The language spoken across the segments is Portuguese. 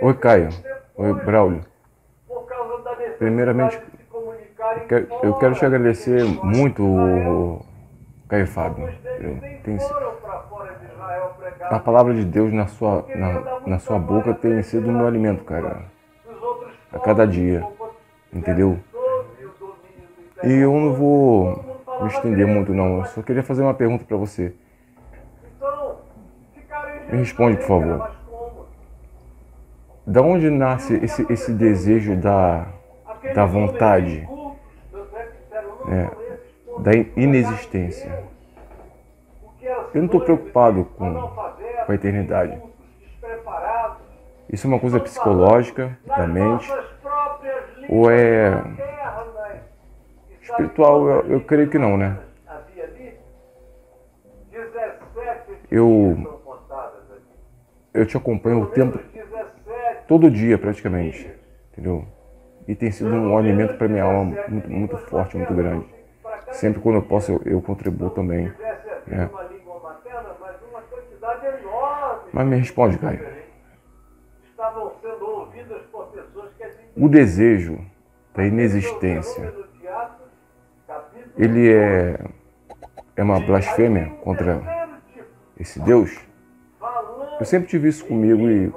Oi, Caio. Oi, Braulio. Primeiramente, eu quero te agradecer muito, Caio Fábio. A palavra de Deus na sua boca tem sido o meu alimento, cara, a cada dia, entendeu? E eu não vou me estender muito, não. Eu só queria fazer uma pergunta para você. Me responde, por favor. Da onde nasce esse desejo da vontade, né, da inexistência? Eu não estou preocupado com a eternidade. Isso é uma coisa psicológica da mente ou é espiritual? Eu creio que não, né? Eu, eu te acompanho o tempo, todo dia praticamente, entendeu? E tem sido um alimento para minha alma muito, muito forte, muito grande. Sempre quando eu posso, eu contribuo também, né? Mas me responde, Caio. O desejo da inexistência, ele é uma blasfêmia contra esse Deus? Eu sempre tive isso comigo e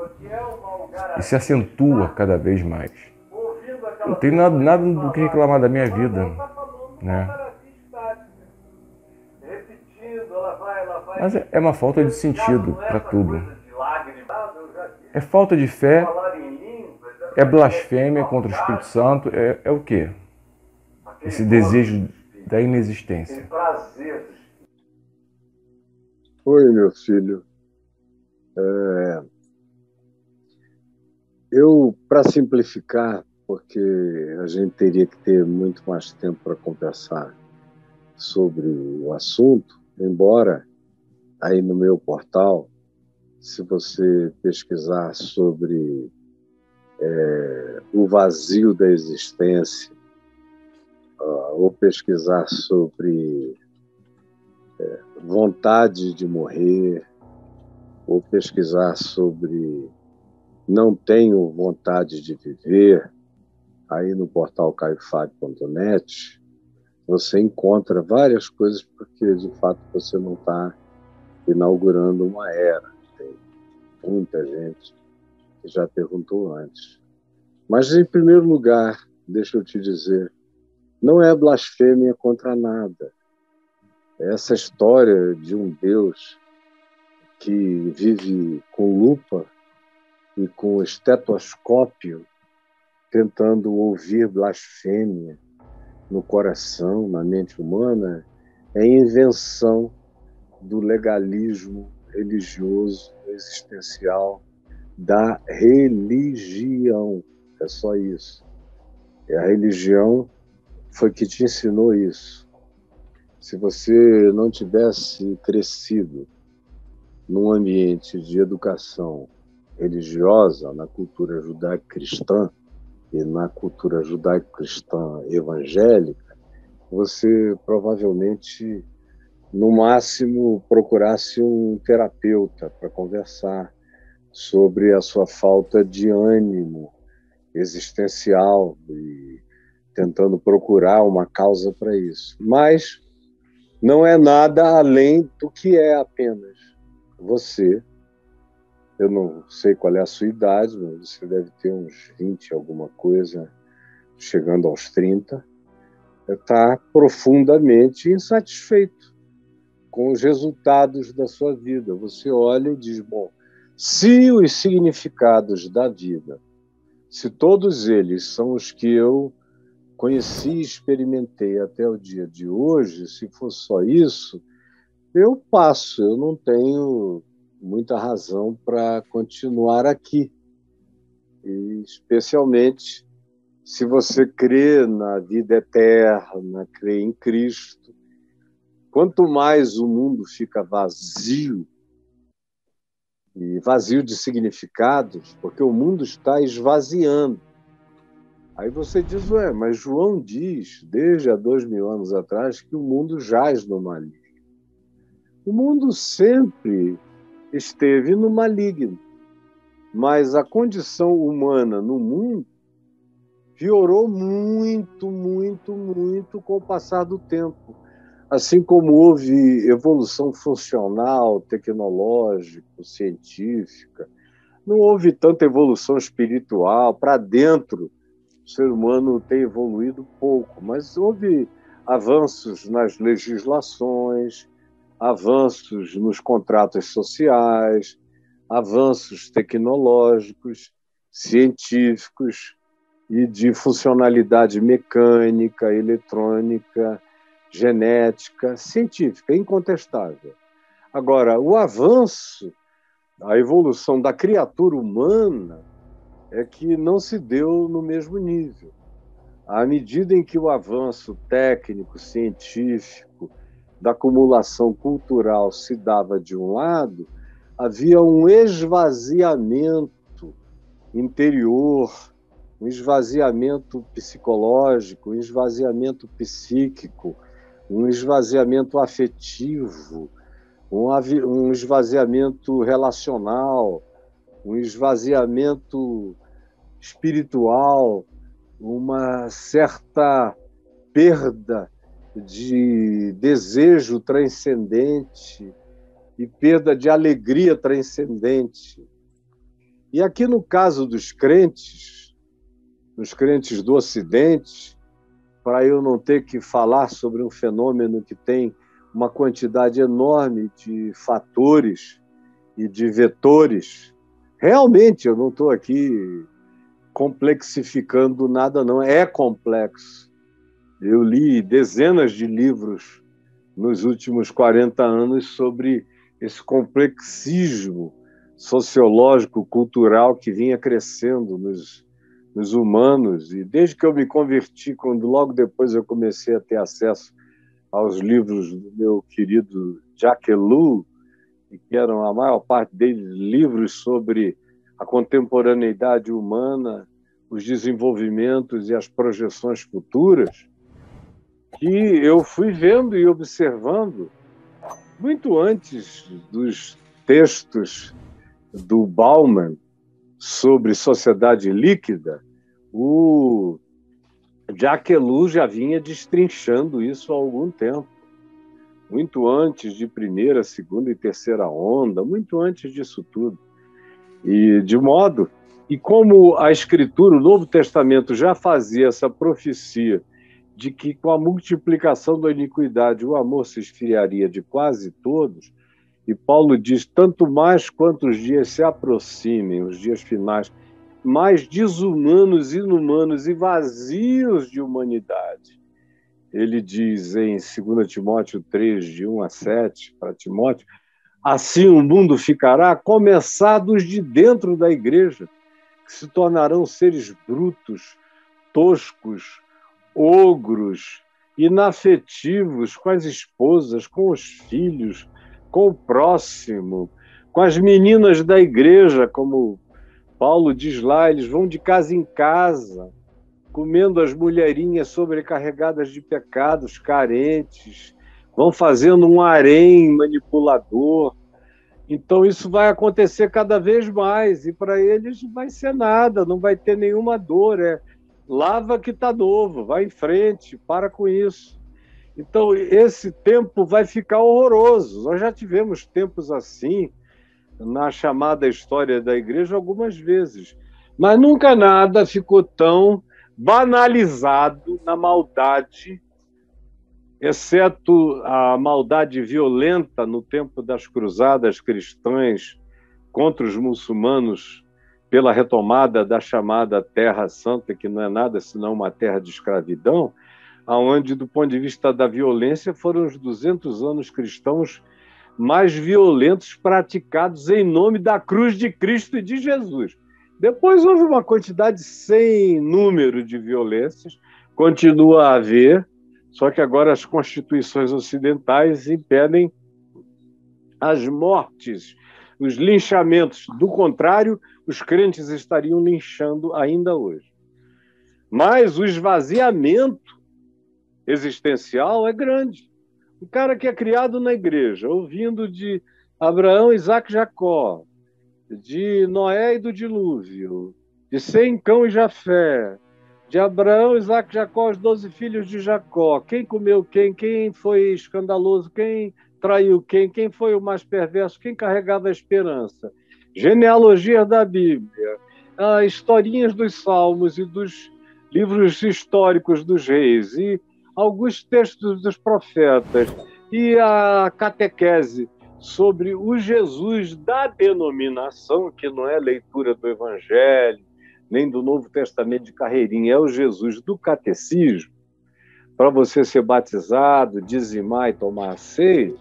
se acentua cada vez mais. Não tenho nada do que reclamar da minha vida, né? Mas é uma falta de sentido para tudo. É falta de fé, é blasfêmia contra o Espírito Santo, é o quê? Esse desejo da inexistência. Oi, meu filho. Para simplificar, porque a gente teria que ter muito mais tempo para conversar sobre o assunto, embora aí no meu portal, se você pesquisar sobre o vazio da existência, ou pesquisar sobre vontade de morrer, ou pesquisar sobre não tenho vontade de viver, aí no portal caiofag.net, você encontra várias coisas, porque de fato você não está inaugurando uma era. Tem muita gente que já perguntou antes. Mas, em primeiro lugar, deixa eu te dizer, não é blasfêmia contra nada. Essa história de um Deus que vive com lupa e com estetoscópio, tentando ouvir blasfêmia no coração, na mente humana, é invenção do legalismo religioso, existencial, da religião. É só isso. A religião foi que te ensinou isso. Se você não tivesse crescido num ambiente de educação religiosa, na cultura judaico-cristã e na cultura judaico-cristã evangélica, você provavelmente, no máximo, procurasse um terapeuta para conversar sobre a sua falta de ânimo existencial e tentando procurar uma causa para isso. Mas não é nada além do que é apenas você. Eu não sei qual é a sua idade, mas você deve ter uns 20 alguma coisa, chegando aos 30, está profundamente insatisfeito com os resultados da sua vida. Você olha e diz, bom, se os significados da vida, se todos eles são os que eu conheci e experimentei até o dia de hoje, se for só isso, eu passo, eu não tenho muita razão para continuar aqui. E especialmente se você crê na vida eterna, crê em Cristo. Quanto mais o mundo fica vazio, e vazio de significados, porque o mundo está esvaziando. Aí você diz, ué, mas João diz, desde há 2000 anos atrás, que o mundo jaz no maligno. O mundo sempre esteve no maligno. mas a condição humana no mundo piorou muito, muito, muito com o passar do tempo. Assim como houve evolução funcional, tecnológica, científica, não houve tanta evolução espiritual. Para dentro, o ser humano tem evoluído pouco, mas houve avanços nas legislações, avanços nos contratos sociais, avanços tecnológicos, científicos e de funcionalidade mecânica, eletrônica, genética, científica, incontestável. Agora, o avanço, a evolução da criatura humana é que não se deu no mesmo nível. À medida em que o avanço técnico, científico, da acumulação cultural se dava de um lado, havia um esvaziamento interior, um esvaziamento psicológico, um esvaziamento psíquico, um esvaziamento afetivo, um esvaziamento relacional, um esvaziamento espiritual, uma certa perda de desejo transcendente e perda de alegria transcendente. E aqui no caso dos crentes do Ocidente, para eu não ter que falar sobre um fenômeno que tem uma quantidade enorme de fatores e de vetores, realmente eu não estou aqui complexificando nada, não. É complexo. Eu li dezenas de livros nos últimos 40 anos sobre esse complexismo sociológico, cultural que vinha crescendo nos humanos. E desde que eu me converti, quando logo depois eu comecei a ter acesso aos livros do meu querido Jacques Ellul, que eram a maior parte deles livros sobre a contemporaneidade humana, os desenvolvimentos e as projeções futuras, que eu fui vendo e observando muito antes dos textos do Bauman sobre sociedade líquida. O Jacques Ellul já vinha destrinchando isso há algum tempo, muito antes de primeira, segunda e terceira onda, muito antes disso tudo. E de modo, e como a Escritura, o Novo Testamento, já fazia essa profecia de que com a multiplicação da iniquidade o amor se esfriaria de quase todos, e Paulo diz, tanto mais quanto os dias se aproximem, os dias finais, mais desumanos, inumanos e vazios de humanidade. Ele diz em 2 Timóteo 3, de 1 a 7, para Timóteo, assim o mundo ficará, começados de dentro da igreja, que se tornarão seres brutos, toscos, ogros, inafetivos com as esposas, com os filhos, com o próximo, com as meninas da igreja, como Paulo diz lá, eles vão de casa em casa, comendo as mulherinhas sobrecarregadas de pecados, carentes, vão fazendo um harém manipulador. Então isso vai acontecer cada vez mais, e para eles não vai ser nada, não vai ter nenhuma dor, lava que está novo, vai em frente, para com isso. Então esse tempo vai ficar horroroso. Nós já tivemos tempos assim na chamada história da igreja algumas vezes, mas nunca nada ficou tão banalizado na maldade, exceto a maldade violenta no tempo das cruzadas cristãs contra os muçulmanos pela retomada da chamada Terra Santa, que não é nada senão uma terra de escravidão, onde, do ponto de vista da violência, foram os 200 anos cristãos mais violentos praticados em nome da cruz de Cristo e de Jesus. Depois houve uma quantidade sem número de violências, continua a haver, só que agora as constituições ocidentais impedem as mortes, os linchamentos. Do contrário, os crentes estariam linchando ainda hoje. Mas o esvaziamento existencial é grande. O cara que é criado na igreja, ouvindo de Abraão, Isaac e Jacó, de Noé e do dilúvio, de Sem, Cão e Jafé, de Abraão, Isaque e Jacó, os 12 filhos de Jacó, quem comeu quem foi escandaloso, quem traiu quem foi o mais perverso, quem carregava a esperança. Genealogia da Bíblia, historinhas dos Salmos e dos livros históricos dos reis, e alguns textos dos profetas, e a catequese sobre o Jesus da denominação, que não é leitura do Evangelho, nem do Novo Testamento de carreirinha, é o Jesus do catecismo, para você ser batizado, dizimar e tomar a ceia,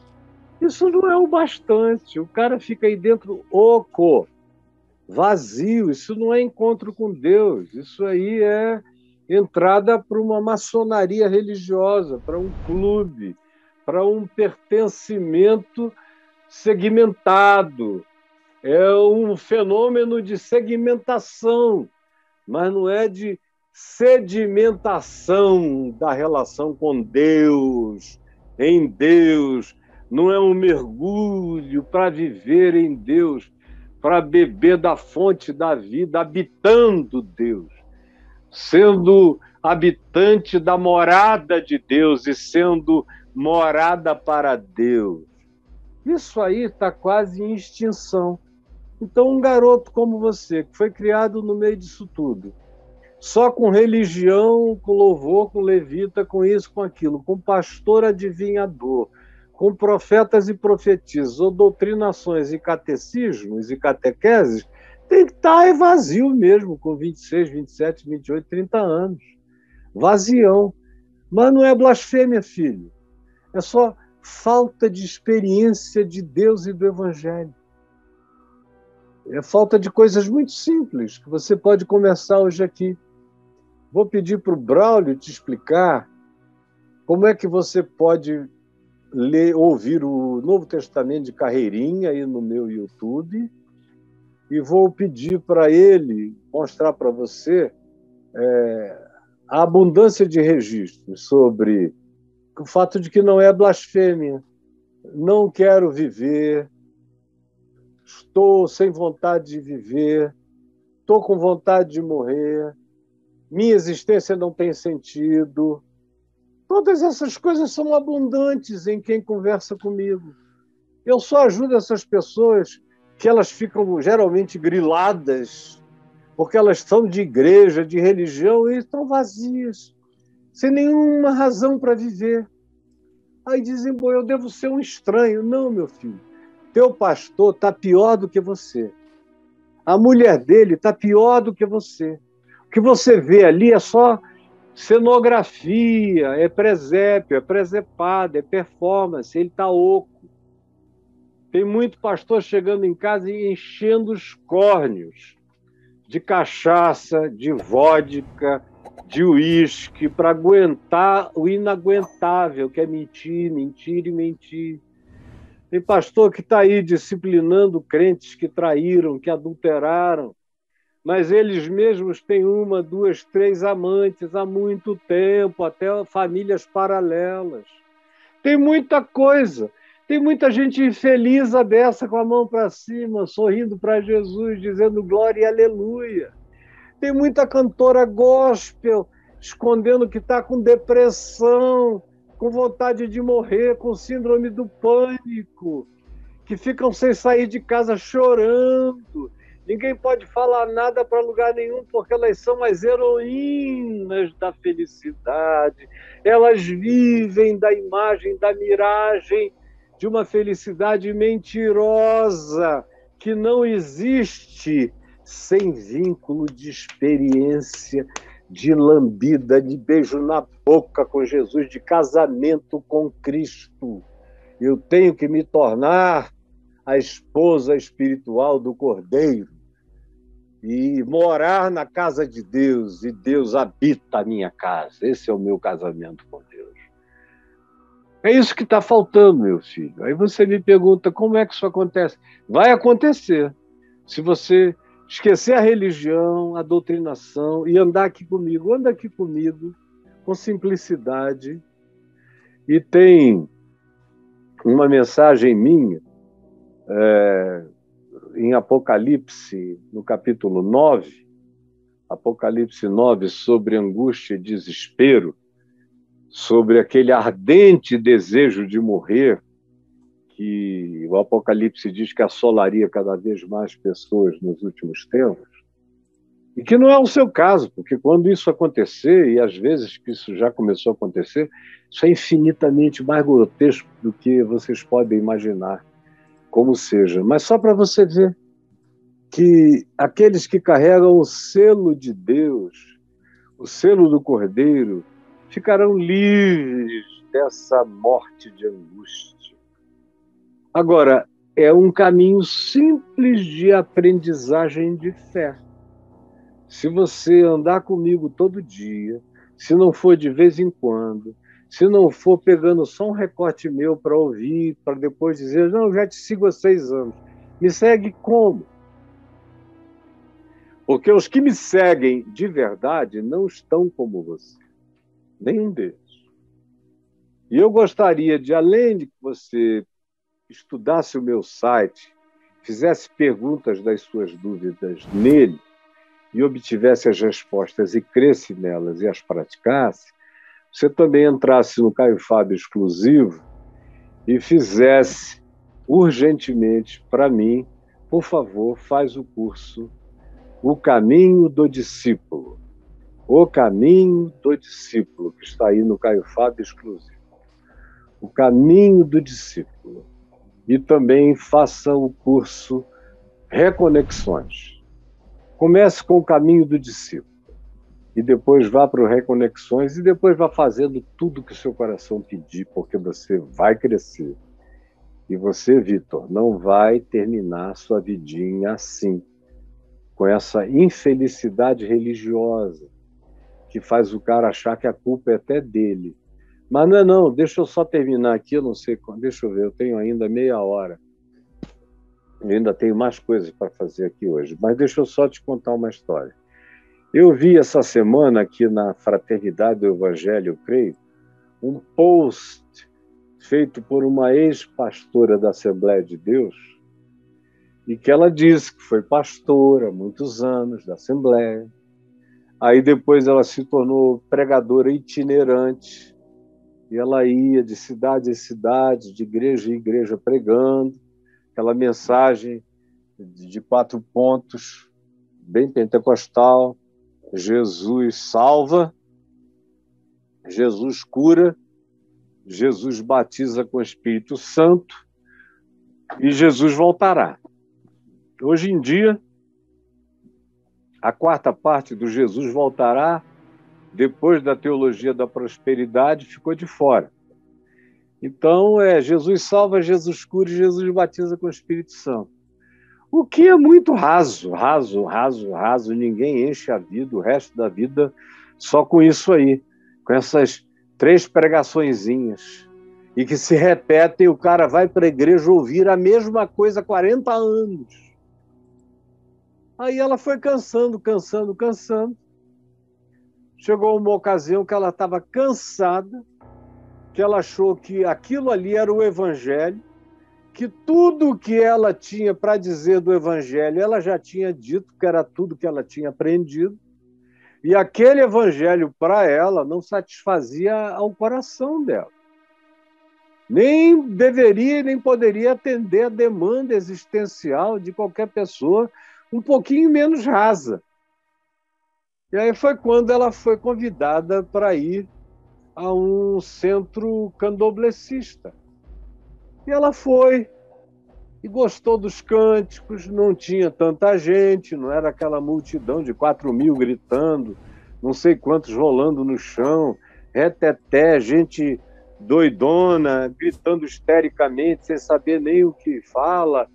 isso não é o bastante. O cara fica aí dentro oco, vazio, isso não é encontro com Deus, isso aí é entrada para uma maçonaria religiosa, para um clube, para um pertencimento segmentado. É um fenômeno de segmentação, mas não é de sedimentação da relação com Deus, em Deus. Não é um mergulho para viver em Deus, para beber da fonte da vida, habitando Deus, sendo habitante da morada de Deus e sendo morada para Deus. Isso aí está quase em extinção. Então, um garoto como você, que foi criado no meio disso tudo, só com religião, com louvor, com levita, com isso, com aquilo, com pastor adivinhador, com profetas e profetisas, ou doutrinações e catecismos e catequeses, tem que estar vazio mesmo, com 26, 27, 28, 30 anos. Vazião. Mas não é blasfêmia, filho. É só falta de experiência de Deus e do Evangelho. É falta de coisas muito simples que você pode começar hoje aqui. Vou pedir para o Braulio te explicar como é que você pode ouvir o Novo Testamento de carreirinha aí no meu YouTube, e vou pedir para ele mostrar para você a abundância de registros sobre o fato de que não é blasfêmia. Não quero viver, estou sem vontade de viver, estou com vontade de morrer, minha existência não tem sentido. Todas essas coisas são abundantes em quem conversa comigo. Eu só ajudo essas pessoas que elas ficam geralmente griladas, porque elas são de igreja, de religião, e estão vazias, sem nenhuma razão para viver. Aí dizem, bom, eu devo ser um estranho. Não, meu filho, teu pastor está pior do que você. A mulher dele está pior do que você. O que você vê ali é só cenografia, é presépio, é presepada, é performance, ele está oco. Tem muito pastor chegando em casa e enchendo os córneos de cachaça, de vodka, de uísque, para aguentar o inaguentável, que é mentir, mentir e mentir. Tem pastor que está aí disciplinando crentes que traíram, que adulteraram, mas eles mesmos têm 1, 2, 3 amantes há muito tempo, até famílias paralelas. Tem muita coisa. Tem muita gente infeliz dessa, com a mão para cima, sorrindo para Jesus, dizendo glória e aleluia. Tem muita cantora gospel escondendo que está com depressão, com vontade de morrer, com síndrome do pânico, que ficam sem sair de casa chorando. Ninguém pode falar nada para lugar nenhum, porque elas são as heroínas da felicidade. Elas vivem da imagem, da miragem de uma felicidade mentirosa, que não existe sem vínculo de experiência, de lambida, de beijo na boca com Jesus, de casamento com Cristo. Eu tenho que me tornar a esposa espiritual do Cordeiro e morar na casa de Deus, e Deus habita a minha casa. Esse é o meu casamento com Deus. É isso que está faltando, meu filho. Aí você me pergunta, como é que isso acontece? Vai acontecer. Se você esquecer a religião, a doutrinação e andar aqui comigo, anda aqui comigo com simplicidade. E tem uma mensagem minha em Apocalipse, no capítulo 9, Apocalipse 9, sobre angústia e desespero, sobre aquele ardente desejo de morrer, que o Apocalipse diz que assolaria cada vez mais pessoas nos últimos tempos, e que não é o seu caso, porque quando isso acontecer, e às vezes que isso já começou a acontecer, isso é infinitamente mais grotesco do que vocês podem imaginar, como seja. Mas só para você ver que aqueles que carregam o selo de Deus, o selo do Cordeiro, ficarão livres dessa morte de angústia. Agora, é um caminho simples de aprendizagem de fé. Se você andar comigo todo dia, se não for de vez em quando, se não for pegando só um recorte meu para ouvir, para depois dizer, não, eu já te sigo há 6 anos. Me segue como? Porque os que me seguem de verdade não estão como você. Nenhum deles. E eu gostaria de, além de que você estudasse o meu site, fizesse perguntas das suas dúvidas nele, e obtivesse as respostas e cresce nelas e as praticasse, você também entrasse no Caio Fábio Exclusivo e fizesse urgentemente para mim, por favor, faz o curso O Caminho do Discípulo. O Caminho do Discípulo, que está aí no Caio Fábio Exclusivo. O Caminho do Discípulo. E também faça o curso Reconexões. Comece com o Caminho do Discípulo e depois vá para o Reconexões e depois vá fazendo tudo que o seu coração pedir, porque você vai crescer. E você, Vitor, não vai terminar sua vidinha assim, com essa infelicidade religiosa que faz o cara achar que a culpa é até dele. Mas não é não, deixa eu só terminar aqui, eu não sei quando, deixa eu ver, eu tenho ainda meia hora. Eu ainda tenho mais coisas para fazer aqui hoje, mas deixa eu só te contar uma história. Eu vi essa semana aqui na Fraternidade do Evangelho, eu creio, um post feito por uma ex-pastora da Assembleia de Deus, e que ela disse que foi pastora há muitos anos da Assembleia. Aí depois ela se tornou pregadora itinerante, e ela ia de cidade em cidade, de igreja em igreja pregando, aquela mensagem de 4 pontos, bem pentecostal: Jesus salva, Jesus cura, Jesus batiza com o Espírito Santo e Jesus voltará. Hoje em dia, a 4ª parte do Jesus voltará, depois da teologia da prosperidade, ficou de fora. Então, Jesus salva, Jesus cura e Jesus batiza com o Espírito Santo. O que é muito raso. Ninguém enche a vida, o resto da vida, só com isso aí, com essas 3 pregaçõezinhas, e que se repetem, o cara vai para a igreja ouvir a mesma coisa há 40 anos. Aí ela foi cansando. Chegou uma ocasião que ela estava cansada, que ela achou que aquilo ali era o Evangelho, que tudo que ela tinha para dizer do Evangelho, ela já tinha dito, que era tudo que ela tinha aprendido, e aquele Evangelho, para ela, não satisfazia ao coração dela. Nem deveria, nem poderia atender a demanda existencial de qualquer pessoa um pouquinho menos rasa. E aí foi quando ela foi convidada para ir a um centro candomblessista. E ela foi, e gostou dos cânticos, não tinha tanta gente, não era aquela multidão de 4.000 gritando, não sei quantos rolando no chão, reteté, gente doidona, gritando histericamente, sem saber nem o que fala,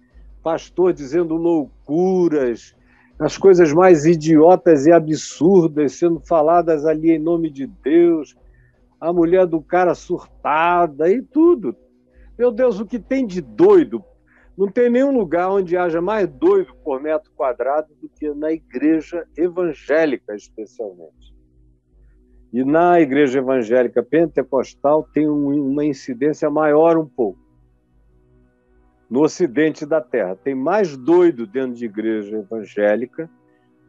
pastor dizendo loucuras, as coisas mais idiotas e absurdas sendo faladas ali em nome de Deus, a mulher do cara surtada e tudo. Meu Deus, o que tem de doido? Não tem nenhum lugar onde haja mais doido por metro quadrado do que na igreja evangélica, especialmente. E na igreja evangélica pentecostal tem uma incidência maior um pouco. no ocidente da Terra. Tem mais doido dentro de igreja evangélica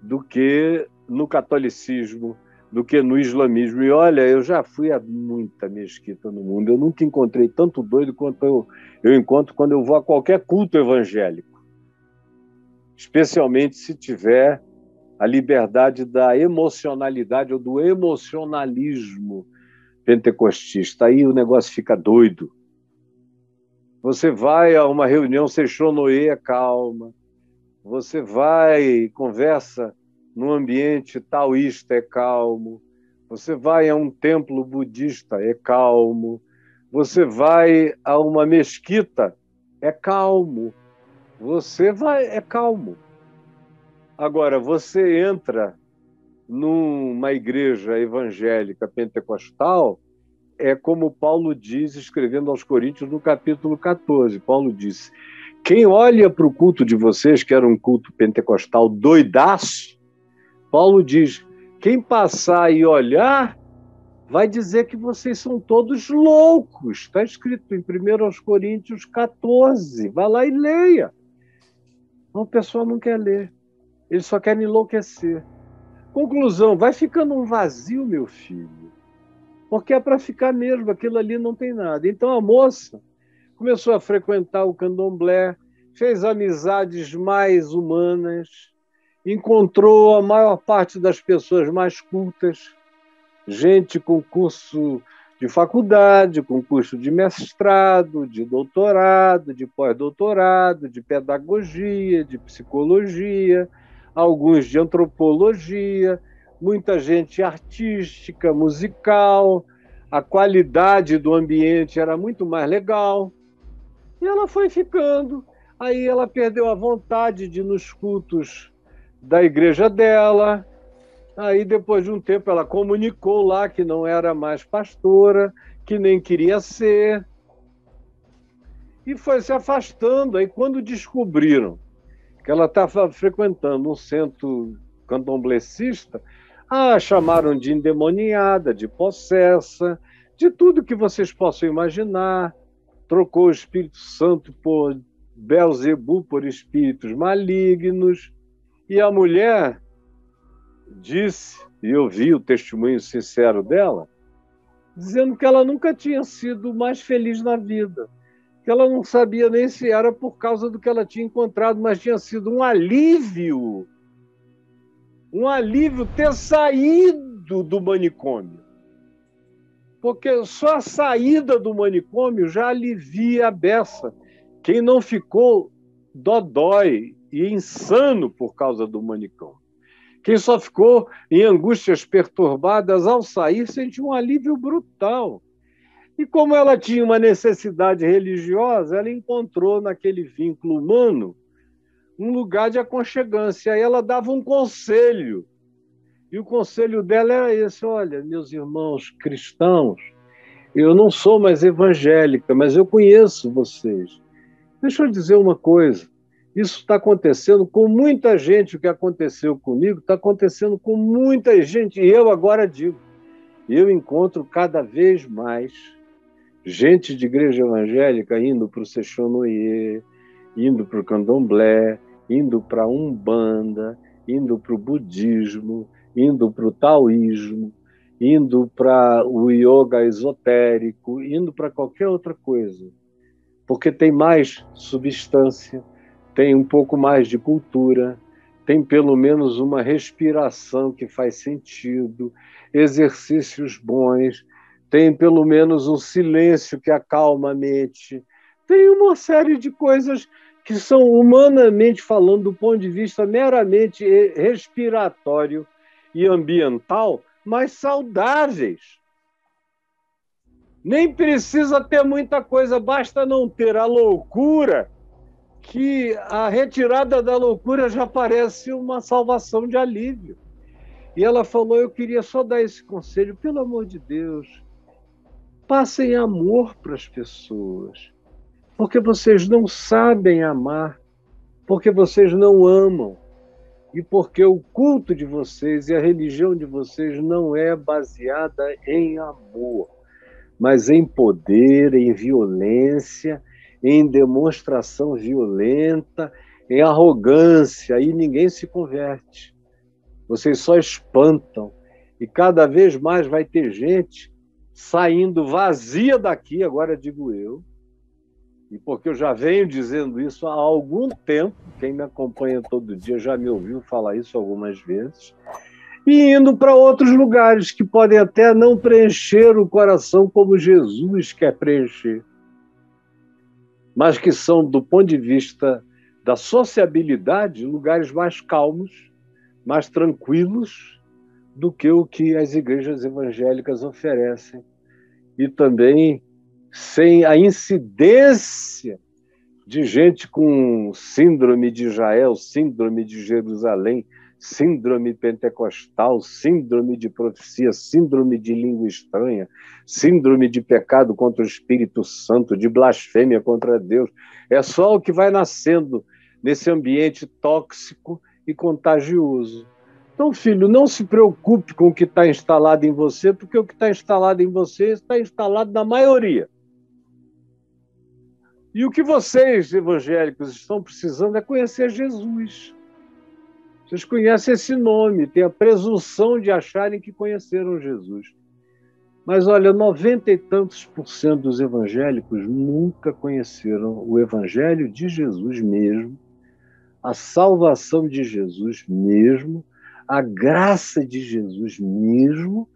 do que no catolicismo, do que no islamismo. E olha, eu já fui a muita mesquita no mundo. Eu nunca encontrei tanto doido quanto eu encontro quando eu vou a qualquer culto evangélico. Especialmente se tiver a liberdade da emocionalidade ou do emocionalismo pentecostista. Aí o negócio fica doido. Você vai a uma reunião Seixonoye, é calma. Você vai e conversa num ambiente taoísta, é calmo. Você vai a um templo budista, é calmo. Você vai a uma mesquita, é calmo. Você vai, é calmo. Agora, você entra numa igreja evangélica pentecostal, é como Paulo diz, escrevendo aos Coríntios, no capítulo 14. Paulo disse: quem olha para o culto de vocês, que era um culto pentecostal doidaço, Paulo diz, quem passar e olhar, vai dizer que vocês são todos loucos. Está escrito em 1 Coríntios 14. Vai lá e leia. O pessoal não quer ler. Eles só querem enlouquecer. Conclusão, vai ficando um vazio, meu filho. Porque é para ficar mesmo, aquilo ali não tem nada. Então a moça começou a frequentar o candomblé, fez amizades mais humanas, encontrou a maior parte das pessoas mais cultas, gente com curso de faculdade, com curso de mestrado, de doutorado, de pós-doutorado, de pedagogia, de psicologia, alguns de antropologia, muita gente artística, musical, a qualidade do ambiente era muito mais legal. E ela foi ficando. Aí ela perdeu a vontade de ir nos cultos da igreja dela. Aí, depois de um tempo, ela comunicou lá que não era mais pastora, que nem queria ser. E foi se afastando. Aí, quando descobriram que ela estava frequentando um centro candomblessista, chamaram de endemoniada, de possessa, de tudo que vocês possam imaginar. Trocou o Espírito Santo por Belzebu, por espíritos malignos. E a mulher disse, e eu vi o testemunho sincero dela, dizendo que ela nunca tinha sido mais feliz na vida, que ela não sabia nem se era por causa do que ela tinha encontrado, mas tinha sido um alívio ter saído do manicômio. Porque só a saída do manicômio já alivia a beça. Quem não ficou dodói e insano por causa do manicômio. Quem só ficou em angústias perturbadas, ao sair, sentiu um alívio brutal. E como ela tinha uma necessidade religiosa, ela encontrou naquele vínculo humano um lugar de aconchegância. Aí ela dava um conselho. E o conselho dela era esse: olha, meus irmãos cristãos, eu não sou mais evangélica, mas eu conheço vocês. Deixa eu dizer uma coisa. Isso está acontecendo com muita gente. O que aconteceu comigo está acontecendo com muita gente. E eu agora digo, eu encontro cada vez mais gente de igreja evangélica indo para o Seixonoye, indo para o candomblé, indo para a Umbanda, indo para o budismo, indo para o taoísmo, indo para o yoga esotérico, indo para qualquer outra coisa. Porque tem mais substância, tem um pouco mais de cultura, tem pelo menos uma respiração que faz sentido, exercícios bons, tem pelo menos um silêncio que acalma a mente, tem uma série de coisas que são, humanamente falando, do ponto de vista meramente respiratório e ambiental, mais saudáveis. Nem precisa ter muita coisa, basta não ter a loucura, que a retirada da loucura já parece uma salvação de alívio. E ela falou, eu queria só dar esse conselho, pelo amor de Deus, passem amor para as pessoas, porque vocês não sabem amar, porque vocês não amam, e porque o culto de vocês e a religião de vocês não é baseada em amor, mas em poder, em violência, em demonstração violenta, em arrogância, e ninguém se converte. Vocês só espantam. E cada vez mais vai ter gente saindo vazia daqui, agora digo eu, e porque eu já venho dizendo isso há algum tempo, quem me acompanha todo dia já me ouviu falar isso algumas vezes, e indo para outros lugares que podem até não preencher o coração como Jesus quer preencher, mas que são, do ponto de vista da sociabilidade, lugares mais calmos, mais tranquilos do que o que as igrejas evangélicas oferecem. E também sem a incidência de gente com síndrome de Israel, síndrome de Jerusalém, síndrome pentecostal, síndrome de profecia, síndrome de língua estranha, síndrome de pecado contra o Espírito Santo, de blasfêmia contra Deus. É só o que vai nascendo nesse ambiente tóxico e contagioso. Então, filho, não se preocupe com o que está instalado em você, porque o que está instalado em você está instalado na maioria. E o que vocês, evangélicos, estão precisando é conhecer Jesus. Vocês conhecem esse nome, têm a presunção de acharem que conheceram Jesus. Mas, olha, 90 e tantos % dos evangélicos nunca conheceram o evangelho de Jesus mesmo, a salvação de Jesus mesmo, a graça de Jesus mesmo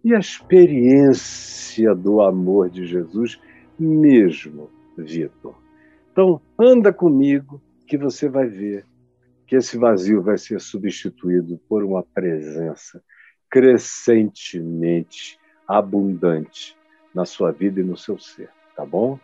e a experiência do amor de Jesus mesmo, Vitor. Então, anda comigo que você vai ver que esse vazio vai ser substituído por uma presença crescentemente abundante na sua vida e no seu ser, tá bom?